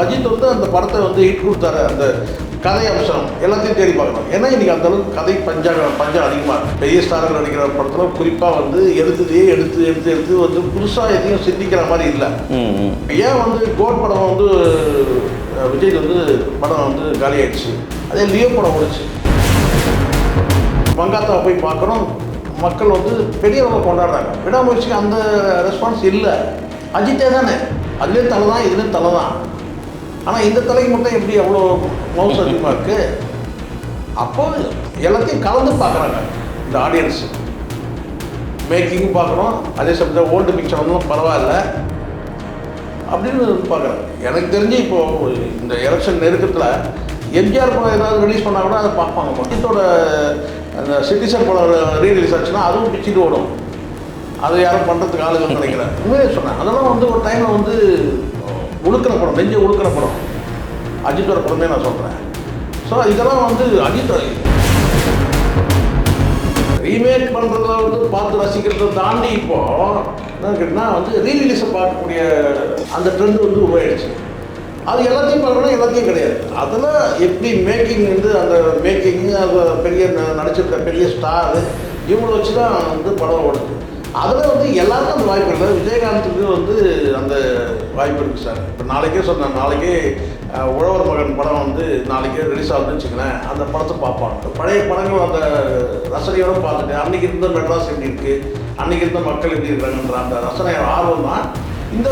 அஜித் வந்து அந்த படத்தை வந்து ஹிட் கொடுத்தாரு. அந்த கதை அம்சம் எல்லாத்தையும் தேடி பார்க்கணும். ஏன்னா இன்னைக்கு அந்த அளவுக்கு கதை பஞ்சம் அதிகமாக பெரிய ஸ்டார்கள் நடிக்கிற படத்தில் குறிப்பாக வந்து எடுத்து வந்து புதுசாக எதையும் சிந்திக்கிற மாதிரி இல்லை. ஏன் வந்து கோட் படம் வந்து விஜய் வந்து படம் வந்து காலி ஆயிடுச்சு. அதே லியோ படம் ஓடிச்சு. மங்காத்தாவை போய் பார்க்குறோம், மக்கள் வந்து பெரிய அளவில் கொண்டாடுறாங்க. விடாமுயற்சிக்கு அந்த ரெஸ்பான்ஸ் இல்லை. அஜித்தே தானே, அதுலேயும் தலை தான், இதுலேயும் தலை தான். ஆனால் இந்த தலைக்கு மட்டும் எப்படி எவ்வளோ மவுஸ் அதிகமாக இருக்குது? அப்போ எல்லாத்தையும் கலந்து பார்க்குறாங்க இந்த ஆடியன்ஸு. மேக்கிங்கும் பார்க்குறோம், அதே சமயத்தில் ஓல்டு பிக்சர் வந்து பரவாயில்ல அப்படின்னு பார்க்குறாங்க. எனக்கு தெரிஞ்சு இப்போது இந்த எலெக்ஷன் நெருக்கத்தில் எம்ஜிஆர் படம் ஏதாவது ரிலீஸ் பண்ணால் கூட அதை பார்ப்பாங்க. அஜித்தோட அந்த சிட்டிசன் படம் ரீரிலீஸ் ஆச்சுன்னா அதுவும் பிச்சுட்டு ஓடும். அது யாரும் பண்ணுறதுக்கு ஆளுங்க நினைக்கிறேன். உண்மையே சொன்னேன். அதெல்லாம் வந்து ஒரு டைமில் வந்து உழுக்கிற படம், நெஞ்சை உழுக்கிற படம் அஜித்தோட படமே நான் சொல்கிறேன். ஸோ இதெல்லாம் வந்து அஜித் ரீமேக் பண்ணுறதுல வந்து பார்த்து ரசிக்கிறத தாண்டி இப்போது என்ன கேட்டிங்கன்னா வந்து ரீரிலீஸை பார்க்கக்கூடிய அந்த ட்ரெண்ட் வந்து உருவாயிடுச்சு. அது எல்லாத்தையும் பார்க்கணும், எல்லாத்தையும் கிடையாது. அதில் எப்படி மேக்கிங் வந்து அந்த மேக்கிங்கு அந்த பெரிய நடிச்சிருக்க பெரிய ஸ்டாரு இவங்களை வச்சு தான் வந்து படம் ஓடுது. அதில் வந்து எல்லாருக்கும் அந்த வாய்ப்பு இல்லை. விஜயகாந்துக்கு வந்து அந்த வாய்ப்பு இருக்குது சார். இப்போ நாளைக்கே சொன்னேன், நாளைக்கே உழவர் மகன் படம் வந்து நாளைக்கே ரிலீஸ் ஆகுதுன்னு வச்சுக்கலேன். அந்த படத்தை பார்ப்பாங்க. பழைய படங்கள் அந்த ரசனையோடு பார்த்துட்டு அன்றைக்கி இருந்த மெட்ராஸ் எப்படி இருக்குது, அன்றைக்கி இருந்த மக்கள் எப்படி இருக்கிறாங்கன்ற அந்த ரசனை ஆர்வம் தான் இந்த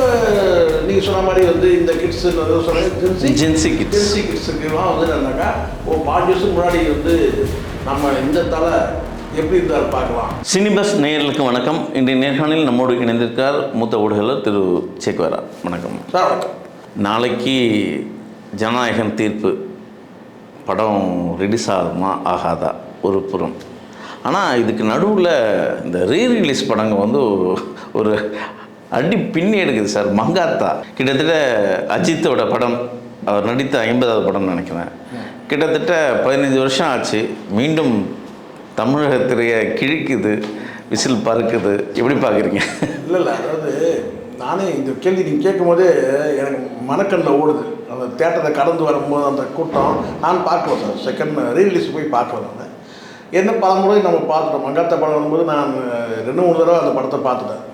நீங்கள் சொன்ன மாதிரி வந்து இந்த கிட்ஸுன்னு சொன்னாங்க ஜென்சி கிட்ஸுக்கெல்லாம் வந்து என்னன்னாக்கா ஒரு 5 வருஷம் முன்னாடி வந்து நம்ம இந்த தலை எப்படி இருந்தாலும் பார்க்கலாம். சினிபஸ் நேயர்களுக்கு வணக்கம். இன்றைய நேர்காணலில் நம்மோடு இணைந்திருக்கார் மூத்த ஊடகர் திரு சேக்குவேரா. வணக்கம் சார். வணக்கம். நாளைக்கு ஜனநாயகன் தீர்ப்பு படம் ரிலீஸ் ஆகுமா ஆகாதா ஒரு புறம். ஆனால் இதுக்கு நடுவில் இந்த ரீரிலீஸ் படங்க வந்து ஒரு அடி பின்னி எடுக்குது சார். மங்காத்தா கிட்டத்தட்ட அஜித்தோட படம், அவர் நடித்த 50வது படம்னு நினைக்கிறேன். கிட்டத்தட்ட 15 வருஷம் ஆச்சு. மீண்டும் தமிழக திரையை கிழிக்குது, விசில் பறக்குது. எப்படி பார்க்குறீங்க? இல்லை அதாவது நானே இந்த கேள்வி நீங்கள் கேட்கும் போதே எனக்கு மனக்கண்ணில் ஓடுது. அந்த தேட்டரை கடந்து வரும்போது அந்த கூட்டம் நான் பார்க்குறேன் சார். செகண்ட் ரீரிலீஸ் போய் பார்க்குறேன். நான் என்ன பலமுறை நம்ம பார்த்துட்டோம். மங்காத்தா படம் வரும்போது நான் 2-3 தடவை அந்த படத்தை பார்த்துட்டேன்.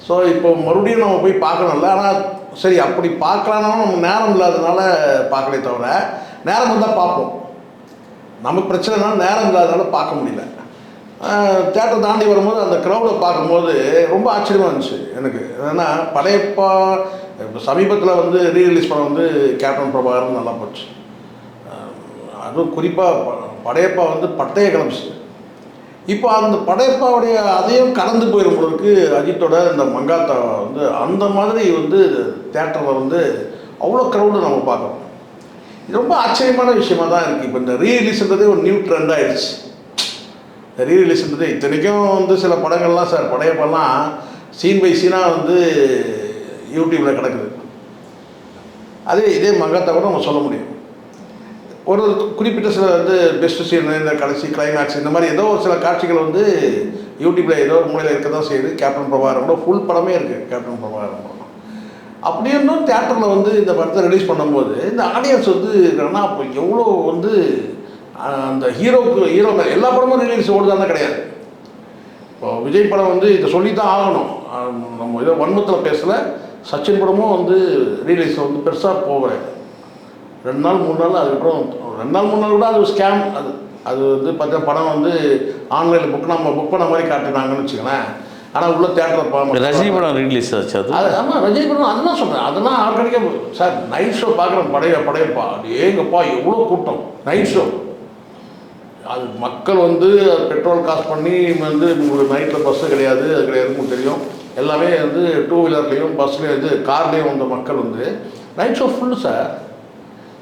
ஸோ இப்போ மறுபடியும் நம்ம போய் பார்க்கணும்ல. ஆனால் சரி அப்படி பார்க்கலானாலும் நம்ம நேரம் இல்லாததுனால பார்க்கலே தவிர, நேரம் இருந்தால் பார்ப்போம். நமக்கு பிரச்சனைனா நேரம் இல்லாதனால பார்க்க முடியல. தேட்டர் தாண்டி வரும்போது அந்த க்ரௌடை பார்க்கும்போது ரொம்ப ஆச்சரியமாக இருந்துச்சு எனக்கு. ஏன்னா படையப்பா இப்போ சமீபத்தில் வந்து ரீரிலீஸ் படம் வந்து கேப்டன் பிரபாகரன் நல்லா போச்சு. அதுவும் குறிப்பாக படையப்பா வந்து பட்டையை கிளம்பிச்சு. இப்போ அந்த படையப்பாவுடைய அதையும் கடந்து போயிருப்பதற்கு அஜித்தோட இந்த மங்காத்தா வந்து அந்த மாதிரி வந்து தேட்டரில் வந்து அவ்வளோ க்ரௌடு நம்ம பார்க்குறோம். இது ரொம்ப ஆச்சரியமான விஷயமா தான் இருக்குது. இப்போ இந்த ரீரிலீஸ்ன்றதே ஒரு நியூ ட்ரெண்ட் ஆகிடுச்சு. ரீரிலீஸ்ன்றது இத்தனைக்கும் வந்து சில படங்கள்லாம் சார் படையப்பெல்லாம் சீன் பை சீனாக வந்து யூடியூப்பில் கிடக்குது. இதே மங்காத்தா கூட நம்ம சொல்ல முடியும். ஒரு குறிப்பிட்ட சில வந்து பெஸ்ட் சீன், இந்த கடைசி கிளைமேக்ஸ், இந்த மாதிரி ஏதோ ஒரு சில காட்சிகள் வந்து யூடியூப்பில் ஏதோ ஒரு மூலையில் இருக்க தான் செய்யுது. கேப்டன் பிரபாகரன் கூட ஃபுல் படமே இருக்குது. கேப்டன் பிரபாகரன் படம் அப்படி இருந்தும் தேட்டரில் வந்து இந்த படத்தை ரிலீஸ் பண்ணும்போது இந்த ஆடியன்ஸ் வந்து என்னன்னா அப்போ எவ்வளோ வந்து அந்த ஹீரோ எல்லா படமும் ரிலீஸ் ஓடுதானே கிடையாது. இப்போ விஜய் படம் வந்து இதை சொல்லி தான் ஆகணும். நம்ம ஏதோ வன்மத்தில் பேசலை. சச்சின் படமும் வந்து ரீலீஸ் வந்து பெருசாக போகிறேன் 2 நாள் 3 நாள், அதுக்கப்புறம் 2 நாள் 3 நாள் கூட அது ஸ்கேம். அது வந்து பார்த்தா படம் வந்து ஆன்லைனில் புக் பண்ண மாதிரி காட்டினாங்கன்னு வச்சுக்கலேன். ஆனால் உள்ள தேட்டரில் ரஜினி படம் ரிலீஸ் ஆச்சு. அது ஆமாம், ரஜினி படம் அதெல்லாம் சொல்கிறேன். அதெல்லாம் ஆர்கானிக்காக சார் நைட் ஷோ பார்க்குறேன். படையப்பா ஏங்கப்பா எவ்வளோ கூட்டம் நைட் ஷோ. அது மக்கள் வந்து பெட்ரோல் காசு பண்ணி வந்து உங்களுக்கு நைட்டில் பஸ்ஸு கிடையாது, அது கிடையாதுன்னு தெரியும். எல்லாமே வந்து 2 வீலர்லேயும் பஸ்லேயும் கார்லேயும் வந்த மக்கள் வந்து நைட் ஷோ ஃபுல்லு சார்.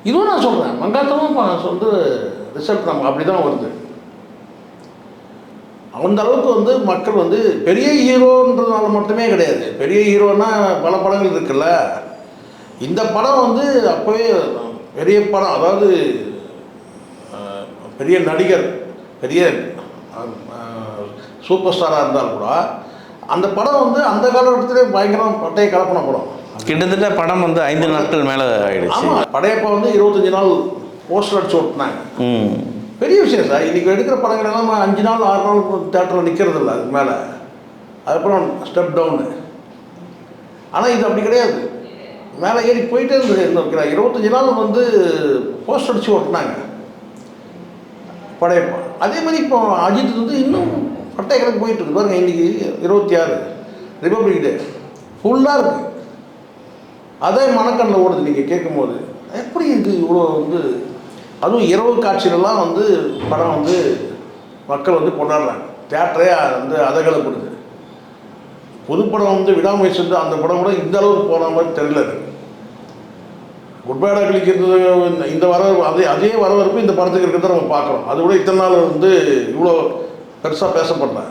இதுவும் நான் சொல்கிறேன். மங்காத்தாவும் வந்து ரிசல்ட் நம்ம அப்படி தான் வருது. அந்த அளவுக்கு வந்து மக்கள் வந்து பெரிய ஹீரோன்றதுனால மட்டுமே கிடையாது. பெரிய ஹீரோன்னா பல படங்கள் இருக்குல்ல. இந்த படம் வந்து அப்போவே பெரிய படம், அதாவது பெரிய நடிகர், பெரிய சூப்பர் ஸ்டாராக இருந்தால் கூட அந்த படம் வந்து அந்த காலகட்டத்திலே பயங்கரம் பட்டையை கலப்பின படம். கிட்டத்தட்ட படம் வந்து 5 நாட்கள் மேலே ஆயிடுச்சு. ஆமாம், படையப்பா வந்து 25 நாள் போஸ்டர் அடிச்சு ஓட்டினாங்க. பெரிய விஷயம் சார். இன்றைக்கி எடுக்கிற படங்கள் எல்லாம் 5 நாள் 6 நாள் தேட்டரில் நிற்கிறது இல்லை, அதுக்கு மேலே. அதுக்கப்புறம் ஸ்டெப் டவுனு. ஆனால் இது அப்படி கிடையாது, மேலே ஏறி போயிட்டே இருந்தது. என்ன 25 நாள் வந்து போஸ்டர் அடிச்சு ஓட்டினாங்க படையப்பா. அதே மாதிரி இப்போ அஜித் வந்து இன்னும் பட்டை கணக்கு போயிட்டு இருக்கு பாருங்க. இன்றைக்கி 26 ரிபப்ளிக் டே ஃபுல்லாக இருக்குது. அதே மனக்கண்ணில் ஓடுது. நீங்கள் கேட்கும்போது எப்படி இது இவ்வளோ வந்து, அதுவும் இரவு காட்சியிலலாம் வந்து படம் வந்து மக்கள் வந்து கொண்டாடுறாங்க. தேட்டரே வந்து அதகலப்படுது. புதுப்படம் வந்து விடாமுயற்சி வந்து அந்த படம் கூட இந்த அளவுக்கு போன மாதிரி தெரியல. குட் பேட் அக்லிக்கு இருந்தது இந்த அதே வரவேற்பு இந்த படத்துக்கு இருக்கிறத நம்ம பார்க்குறோம். அது கூட இத்தனை நாள் வந்து இவ்வளோ பெருசாக பேசப்படல.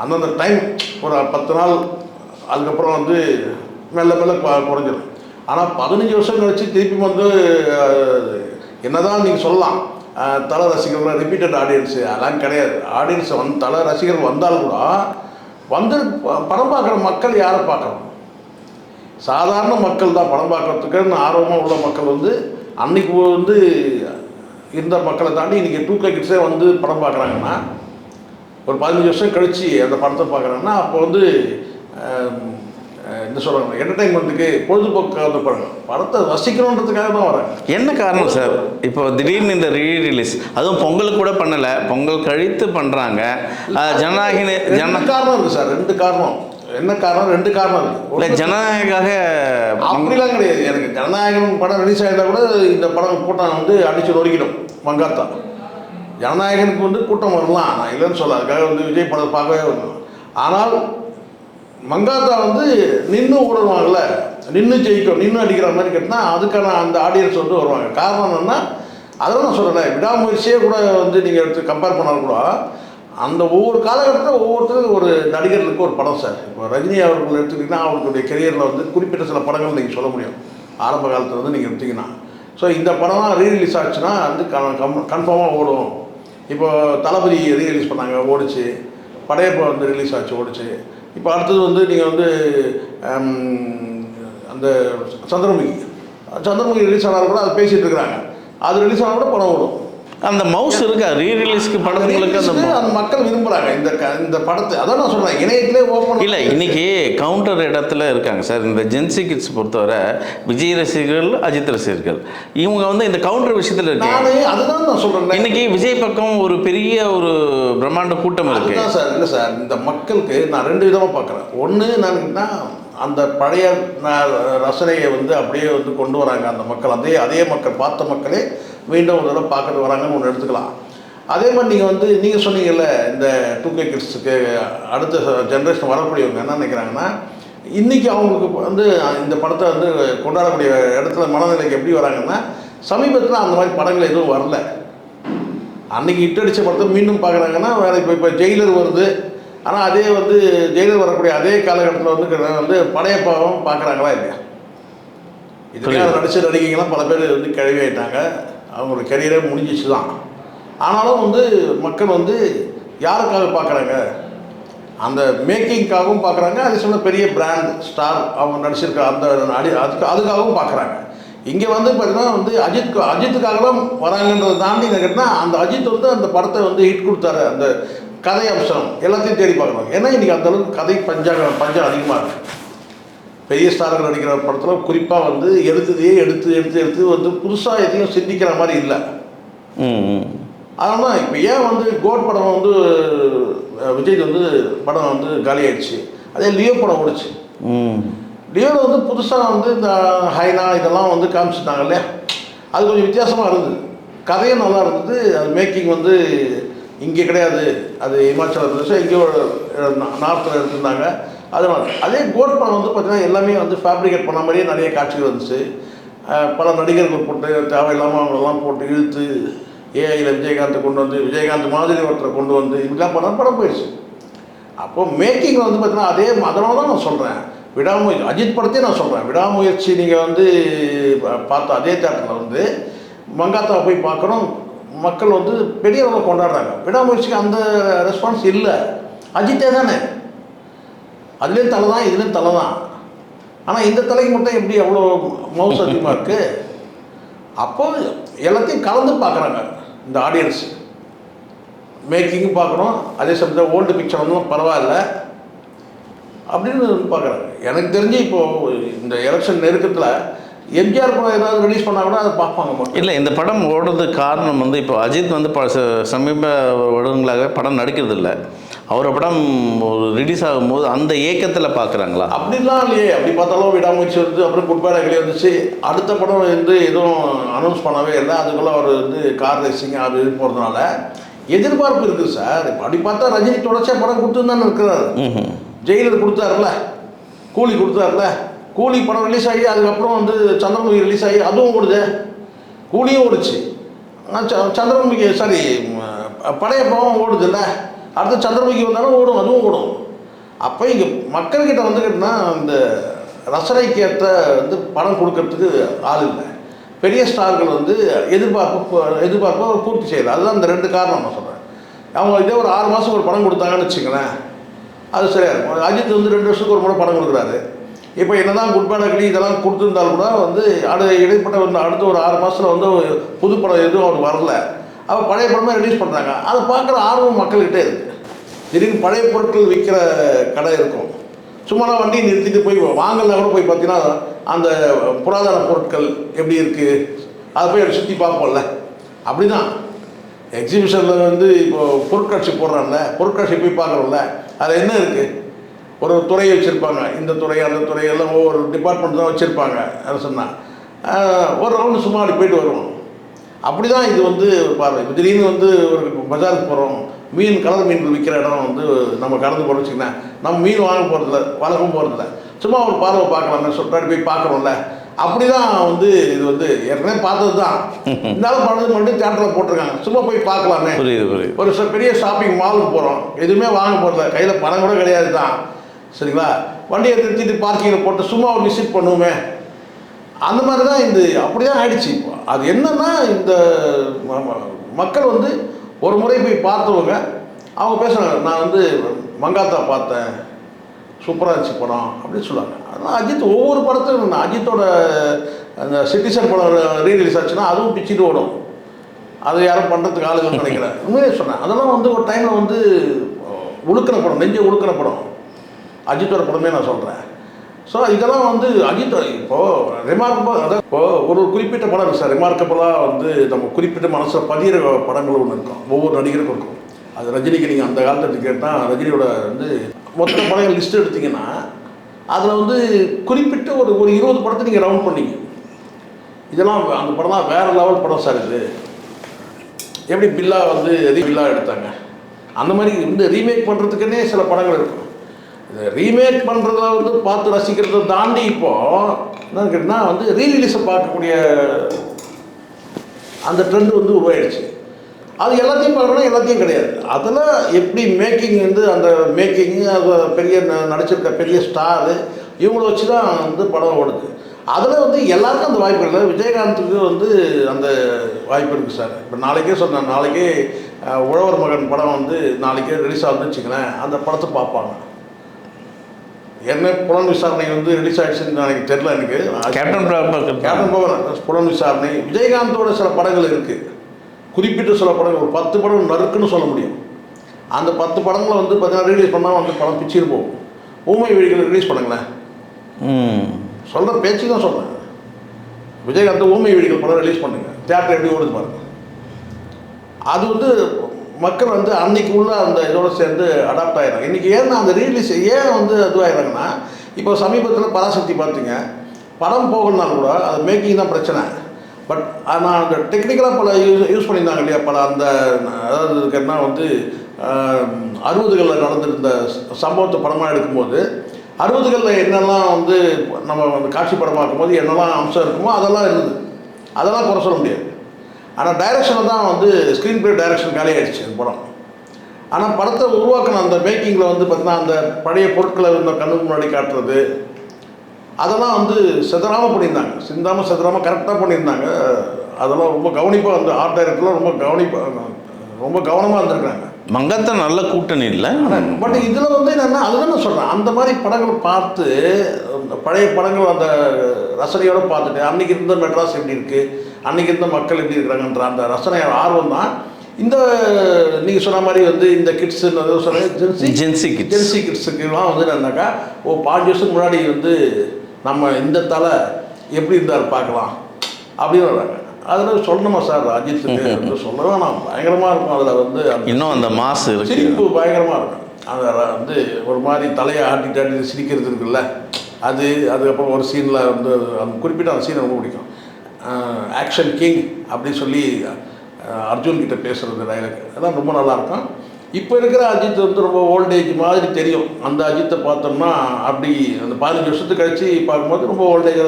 அந்தந்த டைம் ஒரு 10 நாள், அதுக்கப்புறம் வந்து மெல்ல மெல்ல குறைஞ்சிடும். ஆனால் 15 வருஷம் கழிச்சு திருப்பி வந்து என்னதான் நீங்கள் சொல்லலாம், தலை ரசிகர்கள் ரிப்பீட்டட் ஆடியன்ஸு, அதெல்லாம் கிடையாது. ஆடியன்ஸ் தலை ரசிகர்கள் வந்தாலும் கூட வந்து படம் பார்க்குற மக்கள் யாரை பார்க்குறோம்? சாதாரண மக்கள் தான் படம் பார்க்குறதுக்கு ஆர்வமாக உள்ள மக்கள் வந்து அன்றைக்கி வந்து இருந்த மக்களை தாண்டி இன்றைக்கி 2K கிட்ஸே வந்து படம் பார்க்குறாங்கன்னா, ஒரு 15 வருஷம் கழித்து அந்த படத்தை பார்க்குறாங்கன்னா, அப்போ வந்து என்ன சொல்கிறாங்க, என்டர்டைன்மெண்ட்டுக்கு பொழுதுபோக்காக வந்து படத்தை ரசிக்கணுன்றதுக்காக தான் வராங்க. என்ன காரணம் சார் இப்போ திடீர்னு இந்த ரீரிலீஸ், அதுவும் பொங்கலுக்கு கூட பண்ணலை, பொங்கல் கழித்து பண்ணுறாங்க. ஜனநாயக காரணம் இருக்குது சார். 2 காரணம். என்ன காரணம்? 2 காரணம் இருக்குது. இல்லை ஜனநாயகாக அப்படிலாம் கிடையாது. எனக்கு ஜனநாயகம் படம் ரிலீஸ் ஆகிருந்தால் கூட இந்த படம் கூட்டம் வந்து அடித்து நொறுக்கிடும். மங்காத்தா ஜனநாயகனுக்கு வந்து கூட்டம் வரலாம், நான் இல்லைன்னு சொல்ல, அதுக்காக வந்து விஜய் படம் பார்க்கவே வரணும். ஆனால் மங்காத்தா வந்து நின்று ஓடுவாங்கள்ல, நின்று ஜெயிக்கும், நின்று அடிக்கிற மாதிரி கேட்டால் அதுக்கான அந்த ஆடியன்ஸ் வந்து வருவாங்க. காரணம் என்னென்னா, அதெல்லாம் நான் சொல்கிறேன், விடாமுயற்சியே கூட வந்து நீங்கள் எடுத்து கம்பேர் பண்ணாலும் கூட அந்த ஒவ்வொரு காலகட்டத்தில் ஒவ்வொருத்தருக்கும் ஒரு நடிகர்களுக்கு ஒரு படம் சார். இப்போ ரஜினி அவர்கள் எடுத்துக்கிட்டிங்கன்னா அவர்களுடைய கெரியரில் வந்து குறிப்பிட்ட சில படங்கள் நீங்கள் சொல்ல முடியும். ஆரம்ப காலத்தில் வந்து நீங்கள் எடுத்திங்கன்னா, ஸோ இந்த படம்லாம் ரீரிலீஸ் ஆச்சுன்னா வந்து கன்ஃபார்மாக ஓடும். இப்போ தளபதி ரீரிலீஸ் பண்ணாங்க, ஓடிச்சு. படையப்பா வந்து ரிலீஸ் ஆச்சு, ஓடிச்சு. இப்போ அடுத்தது வந்து நீங்கள் வந்து அந்த சந்திரமுகி ரிலீஸ் ஆனாலும் கூட அது பேசிகிட்டு இருக்கிறாங்க. அது ரிலீஸ் ஆனால் கூட படம் ஓடும். அந்த மவுஸ் இருக்கா ரீரிலீஸ்க்கு படங்களுக்கு அந்த மக்கள் விரும்புகிறாங்க இந்த படத்தை. அதான் நான் சொல்கிறேன், இணையத்திலே ஓப்பன் இல்லை. இன்றைக்கி கவுண்டர் இடத்துல இருக்காங்க சார். இந்த ஜென்சி கிட்ஸ் பொறுத்தவரை விஜய் ரசிகர்கள், அஜித் ரசிகர்கள், இவங்க வந்து இந்த கவுண்டர் விஷயத்தில் இருக்காங்க. அதுதான் நான் சொல்கிறேன். இன்றைக்கி விஜய் பக்கம் ஒரு பெரிய ஒரு பிரம்மாண்ட கூட்டம் இருக்குது சார். இல்லை சார், இந்த மக்களுக்கு நான் 2 விதமாக பார்க்குறேன். ஒன்று என்னன்னா, அந்த பழைய ரசனையை வந்து அப்படியே வந்து கொண்டு வராங்க அந்த மக்கள். அதே மக்கள் பார்த்த மக்களே மீண்டும் ஒரு தடவை பார்க்கறது வராங்கன்னு ஒன்று எடுத்துக்கலாம். அதே மாதிரி நீங்கள் சொன்னீங்கல்ல, இந்த 2K கிட்ஸுக்கு அடுத்த ஜென்ரேஷன் வரக்கூடியவங்க என்ன நினைக்கிறாங்கன்னா, இன்றைக்கி அவங்களுக்கு வந்து இந்த படத்தை வந்து கொண்டாடக்கூடிய இடத்துல மனநிலைக்கு எப்படி வராங்கன்னா, சமீபத்தில் அந்த மாதிரி படங்கள் எதுவும் வரல. அன்றைக்கி இட்டடித்த படத்தை மீண்டும் பார்க்குறாங்கன்னா வேறு. இப்போ ஜெயிலர் வருது, ஆனால் அதே வந்து ஜெயிலர் வரக்கூடிய அதே காலகட்டத்தில் வந்து படையப்பாவும் பார்க்குறாங்களா இல்லையா? இதுக்காக நடித்த நடிகைங்களாம் பல பேர் வந்து கிழவி ஆகிட்டாங்க, அவங்களோட கெரியரே முடிஞ்சிச்சு தான். ஆனாலும் வந்து மக்கள் வந்து யாருக்காக பார்க்குறாங்க? அந்த மேக்கிங்காகவும் பார்க்குறாங்க. அதே சொன்ன பெரிய பிராண்ட் ஸ்டார் அவங்க நடிச்சிருக்க அந்த அதுக்காகவும் பார்க்குறாங்க. இங்கே வந்து பார்த்தீங்கன்னா வந்து அஜித்துக்காகலாம் வராங்கன்றதை தாண்டி கேட்டால் அந்த அஜித் வந்து அந்த படத்தை வந்து ஹிட் கொடுத்தாரு. அந்த கதை அம்சம் எல்லாத்தையும் தேடி பார்க்குறாங்க. ஏன்னா இன்றைக்கி அந்தளவுக்கு கதை பஞ்சம் அதிகமாக இருக்குது. பெரிய ஸ்டார்கள் நடிக்கிற படத்தில் குறிப்பாக வந்து எடுத்து வந்து புதுசாக எதையும் சிந்திக்கிற மாதிரி இல்லை. அதனால தான் இப்போ ஏன் வந்து கோட் படம் வந்து விஜய் வந்து படம் வந்து காலி ஆயிடுச்சு. அதே லியோ படம் ஓடிச்சு. லியோவில் வந்து புதுசாக வந்து இந்த ஹைனா இதெல்லாம் வந்து காமிச்சிட்டாங்க இல்லையா? அது கொஞ்சம் வித்தியாசமாக இருந்தது. கதையும் நல்லா இருந்தது. அது மேக்கிங் வந்து இங்கே கிடையாது, அது இமாச்சல பிரதேசம் எங்கேயோ நார்த்தில் எடுத்துருந்தாங்க. அதனால் அதே கோட் படம் வந்து பார்த்திங்கன்னா எல்லாமே வந்து ஃபேப்ரிகேட் பண்ண மாதிரியே நிறைய காட்சிகள் இருந்துச்சு. பல நடிகர்கள் போட்டு தேவையில்லாமல் அவங்களெல்லாம் போட்டு இழுத்து ஏஐயில் விஜயகாந்தை கொண்டு வந்து விஜயகாந்த் மாதிரி ஒருத்தரை கொண்டு வந்து இப்படிலாம் பண்ணால் படம் போயிடுச்சு. அப்போது மேக்கிங் வந்து பார்த்திங்கன்னா அதனால தான் நான் சொல்கிறேன், அஜித் படத்தையும் நான் சொல்கிறேன், விடாமுயற்சி நீங்கள் வந்து பார்த்த அதே தேட்டரில் வந்து மங்காத்தாவை போய் பார்க்கணும், மக்கள் வந்து பெரியவங்க கொண்டாடுறாங்க. விடாமுயற்சிக்கு அந்த ரெஸ்பான்ஸ் இல்லை. அஜித்தே தானே, அதுலேயும் தலை தான், இதுலேயும் தலை தான். ஆனால் இந்த தலைக்கு மட்டும் எப்படி அவ்வளோ மவுஸ் அதிகமாக இருக்குது? அப்போ எல்லாத்தையும் கலந்து பார்க்குறாங்க இந்த ஆடியன்ஸ். மேக்கிங்கும் பார்க்குறோம், அதே சமயத்தில் ஓல்டு பிக்சர் வந்து பரவாயில்ல அப்படின்னு பார்க்குறாங்க. எனக்கு தெரிஞ்சு இப்போது இந்த எலெக்ஷன் நெருக்கத்தில் எம்ஜிஆர் படம் ஏதாவது ரிலீஸ் பண்ணால் கூட அதை பார்ப்பாங்க மட்டும். இல்லை, இந்த படம் ஓடுறதுக்கு காரணம் வந்து இப்போ அஜித் வந்து சமீப வருடங்களாகவே படம் நடிக்கிறது இல்லை. அவரோட படம் ஒரு ரிலீஸ் ஆகும்போது அந்த ஏக்கத்தில் பார்க்குறாங்களா? அப்படிலாம் இல்லையே. அப்படி பார்த்தாலும் விடாமுயற்சி வந்து அப்புறம் குட்பேட் அகலி வந்துச்சு. அடுத்த படம் வந்து எதுவும் அனௌன்ஸ் பண்ணவே இல்லை. அதுக்குள்ளே அவர் வந்து கார் ரேசிங் அது இது போகிறதுனால எதிர்பார்ப்பு இருக்குது சார். இப்போ அப்படி பார்த்தா ரஜினி தொடர்ச்சியாக படம் கொடுத்துன்னு இருக்கிறாரு. ஜெயிலர் கொடுத்தாருல, கூலி கொடுத்தாருல, கூலி படம் ரிலீஸ் ஆகி அதுக்கப்புறம் வந்து சந்திரமுகி ரிலீஸ் ஆகி அதுவும் ஓடுது. கூலியும் ஓடுச்சு, சந்திரமுகி சாரி பழைய படம் ஓடுது இல்லை. அடுத்து சந்திரமுகி வந்தாலும் ஓடும், அதுவும் ஓடும். அப்போ இங்கே மக்கள்கிட்ட வந்துக்கிட்டோன்னா இந்த ரசனைக்கு ஏற்ற வந்து படம் கொடுக்கறதுக்கு ஆள் இல்லை. பெரிய ஸ்டார்கள் வந்து எதிர்பார்ப்பை பூர்த்தி செய்யலை. அதுதான் இந்த ரெண்டு காரணம் நான் சொல்கிறேன். அவங்க இதே ஒரு 6 மாதம் ஒரு படம் கொடுத்தாங்கன்னு வச்சுங்களேன், அது சரியாக இருக்கும். அஜித் வந்து 2 வருஷத்துக்கு ஒரு முறை படம் கொடுக்குறாரு. இப்போ என்ன தான் குட்பேட் அகலி இதெல்லாம் கொடுத்துருந்தாலும் கூட வந்து இடைப்பட்ட வந்து அடுத்த ஒரு 6 மாதத்தில் வந்து புது படம் எதுவும் அவர் வரல. அப்போ பழைய படமே ரிலீஸ் பண்ணுறாங்க. அதை பார்க்குற ஆர்வம் மக்கள்கிட்டே இருக்குது. திடீர்னு பழைய பொருட்கள் விற்கிற கடை இருக்கும், சும்மாலாம் வண்டியை நிறுத்திட்டு போய் வாங்கலாம் கூட போய் பார்த்தீங்கன்னா அந்த புராதன பொருட்கள் எப்படி இருக்குது அதை போய் சுற்றி பார்ப்போம்ல. அப்படி தான் எக்ஸிபிஷனில் வந்து இப்போது பொருட்காட்சி போடுறாங்கல்ல, பொருட்காட்சி போய் பார்க்குறோம்ல, அது என்ன இருக்குது? ஒரு துறையை வச்சுருப்பாங்க, இந்த துறை அந்த துறையெல்லாம் ஒவ்வொரு டிபார்ட்மெண்ட் தான் வச்சுருப்பாங்க. அதை சொன்னால் ஒரு ரவுண்டு சும்மா அப்படி போயிட்டு வருவோம். அப்படி தான் இது வந்து பார்வை. இப்போ திடீர்னு வந்து ஒரு பஜாருக்கு போகிறோம், கலர் மீன்கள் விற்கிற இடம் வந்து நம்ம கடந்து போகிறோம் வச்சுக்கோங்க, நம்ம மீன் வாங்க போகிறதில்ல, வளர்க்கும் போகிறதில்ல, சும்மா ஒரு பார்வை பார்க்கலாமே சொல்லிட்டு போய் பார்க்குறோம்ல. அப்படி தான் வந்து இது வந்து ஏற்கனவே பார்த்தது தான், இருந்தாலும் பணத்து மட்டும் தேட்டரில் போட்டிருக்காங்க, சும்மா போய் பார்க்கலாமே. ஒரு பெரிய ஷாப்பிங் மாலுக்கு போகிறோம், எதுவுமே வாங்க போகிறதில்ல, கையில் பணம் கூட கிடையாது தான், சரிங்களா? வண்டியை நிறுத்திட்டு பார்க்கிங்கில் போட்டு சும்மா ஒரு விசிட் பண்ணுவோமே, அந்த மாதிரி தான் இந்த அப்படி தான் ஆயிடுச்சு. இப்போ அது என்னன்னா இந்த மக்கள் வந்து ஒரு முறை போய் பார்த்தவங்க அவங்க பேசுகிறாங்க, நான் வந்து மங்காத்தா பார்த்தேன், சூப்பராக இருந்துச்சு படம் அப்படின்னு சொல்லுவாங்க. அதனால் அஜித் ஒவ்வொரு படத்தையும் அஜித்தோட அந்த சிட்டிசன் படம் ரீரிலீஸ் ஆச்சுன்னா அதுவும் பிச்சுட்டு ஓடும். அதை யாரும் பண்ணுறதுக்கு ஆளுகள் நினைக்கிறேன். உண்மையே சொன்னேன், அதெல்லாம் வந்து ஒரு டைமில் வந்து உழுக்கின படம், நெஞ்சை உழுக்கின படம் அஜித்தோட படமே நான் சொல்கிறேன். ஸோ இதெல்லாம் வந்து அஜித் இப்போது ரிமார்க்கபிள், அதாவது இப்போது ஒரு குறிப்பிட்ட படம் இருக்குது சார், ரிமார்க்கபிளாக வந்து நம்ம குறிப்பிட்ட மனசில் பதிகிற படங்கள் ஒன்று இருக்கும், ஒவ்வொரு நடிகருக்கும் இருக்கும். அது ரஜினிக்கு நீங்கள் அந்த காலத்தில் கேட்டால் ரஜினியோட வந்து மொத்த படங்கள் லிஸ்ட் எடுத்திங்கன்னா அதில் வந்து குறிப்பிட்ட ஒரு 20 படத்தை நீங்கள் ரவுண்ட் பண்ணிங்க, இதெல்லாம் அந்த படம் தான் வேறு லெவல் படம் சார். இது எப்படி பில்லா வந்து பில்லா எடுத்தாங்க, அந்த மாதிரி வந்து ரீமேக் பண்ணுறதுக்குன்னே சில படங்கள் இருக்கும். இது ரீமேக் பண்ணுறத வந்து பார்த்து ரசிக்கிறத தாண்டி இப்போது என்னன்னு கேட்டால் வந்து ரீரிலீஸை பார்க்கக்கூடிய அந்த ட்ரெண்ட் வந்து உருவாயிடுச்சு. அது எல்லாத்தையும் பார்க்கணும், எல்லாத்தையும் கிடையாது. அதில் எப்படி மேக்கிங் வந்து அந்த மேக்கிங்கு அது பெரிய நடிச்சிருக்க பெரிய ஸ்டாரு இவங்கள வச்சு தான் வந்து படம் ஓடுது. அதில் வந்து எல்லாருக்கும் அந்த வாய்ப்பு இல்லை. விஜயகாந்துக்கு வந்து அந்த வாய்ப்பு இருக்குது சார். இப்போ நாளைக்கே சொன்னேன், நாளைக்கே உழவர் மகன் படம் வந்து நாளைக்கே ரிலீஸ் ஆகுதுன்னு வச்சுங்களேன், அந்த படத்தை பார்ப்பாங்க. என்ன புலன் விசாரணை வந்து ரிலீஸ் ஆகிடுச்சுன்னு எனக்கு தெரியல. எனக்கு கேப்டன் பவன் புலன் விசாரணை, விஜயகாந்தோட சில படங்கள் இருக்குது, குறிப்பிட்ட சில படங்கள் ஒரு 10 படம் நறுக்குன்னு சொல்ல முடியும். அந்த 10 படங்களை வந்து பார்த்தீங்கன்னா ரிலீஸ் பண்ணால் வந்து படம் பிச்சுட்டு போகும். ஊமை விழிகளை ரிலீஸ் பண்ணுங்களேன், சொல்கிற பேச்சு தான் சொல்கிறேன். விஜயகாந்த் ஊமை விழிகள் படம் ரிலீஸ் பண்ணுங்க, தியேட்டர் எப்படி ஓடுது பாருங்க. அது வந்து மக்கள் வந்து அன்றைக்கி உள்ள அந்த இதோடு சேர்ந்து அடாப்ட் ஆகிடுறாங்க. இன்றைக்கி ஏன்னா அந்த ரீலீஸ் ஏன் வந்து இதுவாகிடுறாங்கன்னா, இப்போ சமீபத்தில் பராசக்தி பார்த்தீங்க, படம் போகணுன்னாலும் கூட அது மேக்கிங் தான் பிரச்சனை. பட் ஆனால் அந்த டெக்னிக்கலாக பல யூஸ் பண்ணியிருந்தாங்க இல்லையா, பல அந்த அதாவது இதுக்குன்னா வந்து 60களில் நடந்திருந்த சம்பவத்தை படமாக எடுக்கும்போது 60களில் என்னெல்லாம் வந்து நம்ம வந்து காட்சி படமாக்கும் போது என்னெல்லாம் அம்சம் இருக்குமோ அதெல்லாம் இருந்தது, அதெல்லாம் குறை சொல்ல முடியாது. ஆனால் டைரக்ஷனை தான் வந்து ஸ்க்ரீன் ப்ளே டைரக்ஷன் காலியாகிடுச்சு அந்த படம். ஆனால் படத்தை உருவாக்கின அந்த மேக்கிங்கில் வந்து பார்த்தீங்கன்னா அந்த பழைய பொருட்களை இந்த கண்ணுக்கு முன்னாடி காட்டுறது அதெல்லாம் வந்து செதறாமல் பண்ணியிருந்தாங்க, செதறாமல் கரெக்டாக பண்ணியிருந்தாங்க. அதெல்லாம் ரொம்ப கவனிப்பாக அந்த ஆர்ட் டைரக்டர்லாம் ரொம்ப கவனமாக இருந்திருக்காங்க. மங்காத்தா நல்ல கூட்டணி இல்லை. பட் இதில் வந்து என்னென்னா அதுதான் நான் சொல்கிறேன், அந்த மாதிரி படங்கள் பார்த்து பழைய படங்கள் அந்த ரசனையோடு பார்த்துட்டு அன்றைக்கி இருந்த மெட்ராஸ் எப்படி இருக்குது, அன்றைக்கி இருந்த மக்கள் எப்படி இருக்கிறாங்கன்ற அந்த ரசனை ஆர்வம் தான் இந்த நீங்கள் சொன்ன மாதிரி வந்து இந்த கிட்ஸுன்னு சொன்ன ஜென்சி கிட்ஸுக்கெல்லாம் வந்து என்னன்னாக்கா 5 வருஷத்துக்கு முன்னாடி வந்து நம்ம இந்த தலை எப்படி இருந்தார் பார்க்கலாம் அப்படின்னு வர்றாங்க. அதில் சொல்லணுமா சார், அஜித்துக்கு வந்து சொல்லவே நான் பயங்கரமாக இருக்கும். அதில் வந்து இன்னும் அந்த மாசு சிரிப்பு பயங்கரமாக இருக்கும். அதை வந்து ஒரு மாதிரி தலையை ஆட்டி சிரிக்கிறது இருக்குல்ல, அதுக்கப்புறம் ஒரு சீனில் வந்து அந்த குறிப்பிட்ட அந்த சீன் ரொம்ப பிடிக்கும். ஆக்ஷன் கிங் அப்படின்னு சொல்லி அர்ஜுன் கிட்ட பேசுகிறது டைலாக், அதெல்லாம் ரொம்ப நல்லாயிருக்கும். இப்போ இருக்கிற அஜித் வந்து ரொம்ப ஓல்டேஜ் மாதிரி தெரியும். அந்த அஜித்தை பார்த்தோம்னா அப்படி அந்த 15 வருஷத்துக்கு கழிச்சு பார்க்கும்போது ரொம்ப ஓல்டேஜ்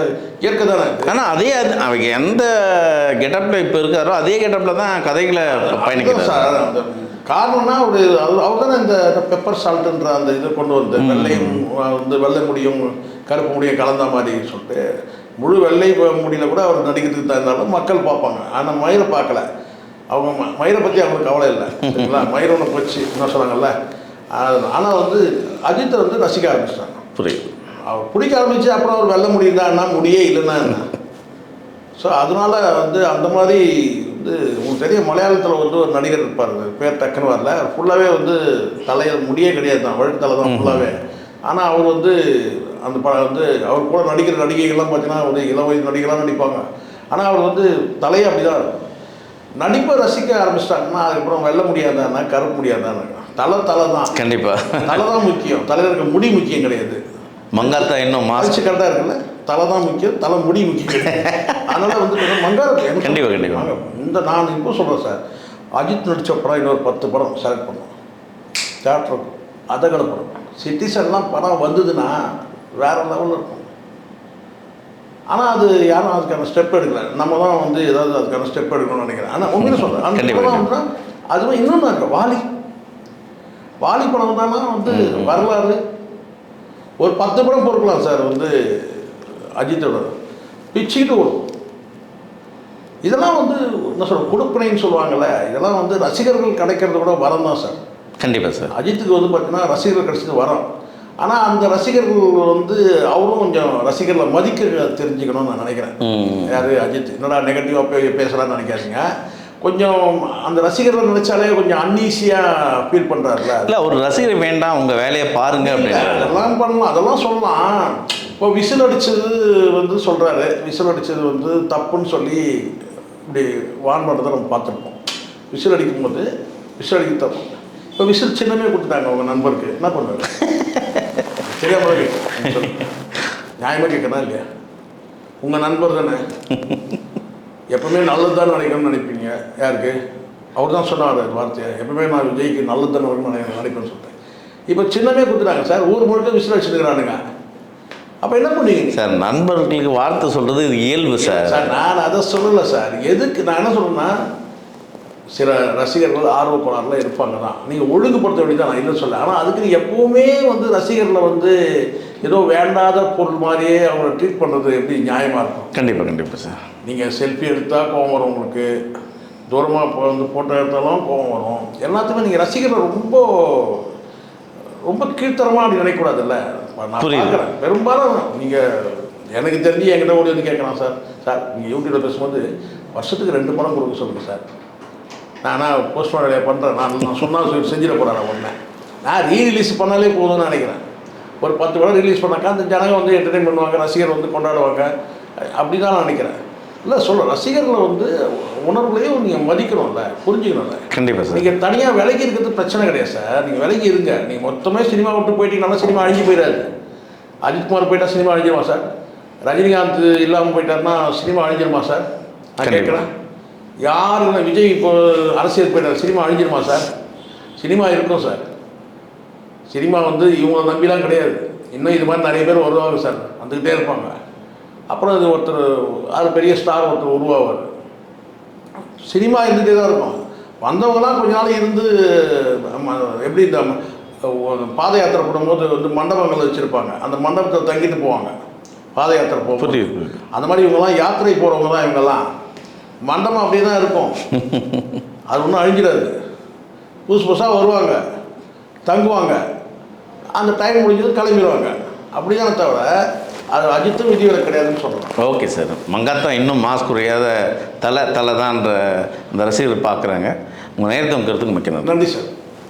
இயற்கை தானே. ஆனால் அதே அவங்க எந்த கெட்டப்பில் இப்போ இருக்காரோ அதே கெட்டப்பில் தான் கதைகளை பயணிக்கிறார் சார். அந்த காரணம்னா அவர் தானே இந்த பெப்பர் சால்ட்டுன்ற அந்த இதை கொண்டு வந்து வெள்ளையும் வந்து வெள்ளை முடியும் கருப்பு முடியும் கலந்த மாதிரி சொல்லிட்டு முழு வெள்ளை முடியல கூட அவர் நடிக்கிறதுக்கு தகுந்தாலும் மக்கள் பார்ப்பாங்க. ஆனால் மயிரை பார்க்கல, அவங்க மயிரை பற்றி அவங்களுக்கு கவலை இல்லை சரிங்களா. மயிரோனை போச்சு என்ன சொல்கிறாங்கல்ல. ஆனால் வந்து அஜித்தை வந்து ரசிக்க ஆரம்பிச்சிட்டாங்க. புரியுது. அவர் பிடிக்க ஆரம்பிச்சு அப்புறம் அவர் வெல்ல முடியுதான்னா முடியே இல்லைன்னா என்ன. ஸோ அதனால வந்து அந்த மாதிரி வந்து உங்களுக்கு தெரியும், மலையாளத்தில் வந்து ஒரு நடிகர் இருப்பார், பேர் டக்குன்னு வரல, ஃபுல்லாகவே வந்து தலையில் முடியே கிடையாது தான், வழுக்கு தலை தான் ஃபுல்லாகவே. ஆனால் அவர் வந்து அந்த வந்து அவர் கூட நடிக்கிற நடிகைகள்லாம் பார்த்தீங்கன்னா ஒரு இளம் வயது நடிகைலாம் நடிப்பாங்க. ஆனால் அவர் வந்து தலையை அப்படி தான் இருக்கும். நடிப்பை ரசிக்க ஆரம்பிச்சிட்டாங்கன்னா அதுக்கப்புறம் வெல்ல முடியாதான்னா கருப்பு முடியாதான்னு தலை தான். கண்டிப்பாக தலை தான் முக்கியம், தலையில் இருக்க முடி முக்கியம் கிடையாது. மங்காத்தா இன்னும் மாசு கரெக்டாக இருக்குல்ல, தலை தான் முக்கியம், தலை முடி முக்கியம் கிடையாது. அதனால் வந்து மங்காத்தா கண்டிப்பாக இந்த நான் இப்போ சொல்கிறேன் சார், அஜித் நடித்த படம் இன்னொரு 10 படம் செலக்ட் பண்ணோம் தேட்டருக்கு, அதகளை படம் சிட்டிசன்லாம் படம் வந்ததுன்னா வேறு லெவலில் இருக்கும். ஆனால் அது யாரும் அதுக்கான ஸ்டெப் எடுக்கல. நம்ம தான் வந்து ஏதாவது அதுக்கான ஸ்டெப் எடுக்கணும்னு நினைக்கிறேன். ஆனால் உண்மையில சொல்கிறேன், அந்த படம் வந்து அதுவும் இன்னொன்று இருக்கு, வாலி படம் தானா வந்து வரலாறு ஒரு 10 படம் பொறுக்கலாம் சார். வந்து அஜித்தோட பிச்சுக்கிட்டு ஓடும். இதெல்லாம் வந்து என்ன சொல்ற கொடுப்பனைன்னு சொல்லுவாங்கள்ல, இதெல்லாம் வந்து ரசிகர்கள் கிடைக்கிறது கூட வரம் தான் சார். கண்டிப்பாக சார். அஜித்துக்கு வந்து பார்த்தீங்கன்னா ரசிகர்கள் கிடைச்சது வரம். ஆனால் அந்த ரசிகர்கள் வந்து அவரும் கொஞ்சம் ரசிகர்களை மதிக்க தெரிஞ்சுக்கணும்னு நான் நினைக்கிறேன். யார் அஜித் என்னடா நெகட்டிவாக பேசலான்னு நினைக்காதீங்க. கொஞ்சம் அந்த ரசிகர்கள் நினைச்சாலே கொஞ்சம் அன்ஈஸியாக ஃபீல் பண்ணுறாருல. இல்லை ஒரு ரசிகர் வேண்டாம், உங்கள் வேலையை பாருங்க அப்படின்னு அதெல்லாம் பண்ணலாம், அதெல்லாம் சொல்லலாம். இப்போ விசில் அடித்தது வந்து சொல்கிறாரு, விசில் அடித்தது வந்து தப்புன்னு சொல்லி இப்படி வான் பண்ணுறதை நம்ம பார்த்துருப்போம். விசில் அடிக்கும்போது விசில் அடிக்க தப்பு. இப்போ விசில் சின்னமே கொடுத்துட்டாங்க அவங்க நண்பருக்கு, என்ன பண்ணுவாரு? தெரியாமல் கேட்க நியாயமாக கேட்கணும் இல்லையா? உங்கள் நண்பர் தானே, எப்பவுமே நல்லது தான் நினைக்கணும்னு நினைப்பீங்க. யாருக்கு? அவர் தான் சொன்னார் வார்த்தையை, எப்பவுமே நான் விஜய்க்கு நல்லது தானே நினைப்பேன்னு சொல்லிட்டேன். இப்போ சின்னமே கொடுத்துட்டாங்க சார், ஊர் முழுக்க விசில் அடிச்சுருக்கிறானுங்க. அப்போ என்ன பண்ணுவீங்க சார்? நண்பர்களுக்கு வார்த்தை சொல்கிறது இது இயல்பு சார். நான் அதை சொல்லலை சார். எதுக்கு நான் என்ன சொல்கிறேன்னா, சில ரசிகர்கள் ஆர்வப்படாரில் இருப்பாங்க தான், நீங்கள் ஒழுங்குபடுத்த வேண்டியதான், நான் இல்லை சொல்ல. ஆனால் அதுக்கு எப்போவுமே வந்து ரசிகர்களை வந்து ஏதோ வேண்டாத பொருள் மாதிரியே அவங்கள ட்ரீட் பண்ணுறது எப்படி நியாயமாக இருக்கும்? கண்டிப்பாக சார். நீங்கள் செல்ஃபி எடுத்தால் கோவம் வரும், உங்களுக்கு தூரமாக வந்து ஃபோட்டோ எடுத்தாலும் கோவம் வரும். எல்லாத்துக்குமே நீங்கள் ரசிகர்களை ரொம்ப கீழ்த்தரமாக அப்படி நினைக்கக்கூடாதுல்ல. நான் பார்க்குறேன் பெரும்பாலும் நீங்கள் எனக்கு தெரிஞ்சு என்கிட்ட ஓடி வந்து கேட்கலாம் சார் நீங்கள் யூடியூப்பில் பேசும்போது வருஷத்துக்கு 2 படம் கொடுக்க சொல்லுங்கள் சார். நான் போஸ்ட்மார்ட் வேலையை பண்ணுறேன், நான் சொன்னால் செஞ்சிட போகிறேன். ஒன்று நான் ரீரிலீஸ் பண்ணாலே போதும்னு நினைக்கிறேன். ஒரு 10 படம் ரிலீஸ் பண்ணாக்கா அந்த ஜனங்க வந்து என்டர்டெயின் பண்ணுவாங்க, ரசிகர் வந்து கொண்டாடுவாங்க, அப்படி தான் நான் நினைக்கிறேன். இல்லை ரசிகர்களை வந்து உணர்வுலையும் நீங்கள் மதிக்கணும்ல, புரிஞ்சுக்கணும்ல. கண்டிப்பாக சார். நீங்கள் தனியாக விலகி இருக்கிறது பிரச்சனை கிடையாது சார். நீங்கள் விலகி இருங்க. நீங்கள் மொத்தமே சினிமா விட்டு போயிட்டீங்கன்னா சினிமா அழிஞ்சு போயிடாது. அஜித்குமார் போயிட்டா சினிமா அழிஞ்சிருமா சார்? ரஜினிகாந்த் இல்லாமல் போயிட்டாருன்னா சினிமா அழிஞ்சிருமா சார்? நான் கேட்குறேன். யார் இல்லை, விஜய் இப்போ அரசியல் போயிட்டார், சினிமா அழிஞ்சிருமா சார்? சினிமா இருக்கும் சார். சினிமா வந்து இவங்களை நம்பிலாம் கிடையாது. இன்னும் இது மாதிரி நிறைய பேர் வருவாங்க சார், வந்துக்கிட்டே இருப்பாங்க. அப்புறம் இது ஒருத்தர் பெரிய ஸ்டார் ஒருத்தர் உருவாவார். சினிமா இருந்துகிட்டே தான் இருக்கும். வந்தவங்களாம் கொஞ்ச நாள் இருந்து எப்படி இந்த பாத யாத்திரை போடும்போது வந்து மண்டபங்கள் வச்சுருப்பாங்க, அந்த மண்டபத்தை தங்கிட்டு போவாங்க பாத யாத்திரை போகும்போது. அந்த மாதிரி இவங்கெல்லாம் யாத்திரை போகிறவங்க தான் இவங்கெல்லாம். மண்டபம் அப்படியே தான் இருக்கும், அது ஒன்றும் அழிஞ்சிடாது. புதுசு புதுசாக வருவாங்க, தங்குவாங்க, அந்த டைம் முடிஞ்சது கிளம்பிடுவாங்க. அப்படி தானே தவிர அது அஜித்தும் விதிவிலக்கு கிடையாதுன்னு சொல்லலாம். Okay sir. மங்காத்தா இன்னும் மாஸ் குறையாத தலை தான்ற அந்த ரசிகர்கள் பார்க்குறாங்க. உங்கள் நேரத்தை கருத்துக்கு மிக்க நன்றி. நன்றி சார்.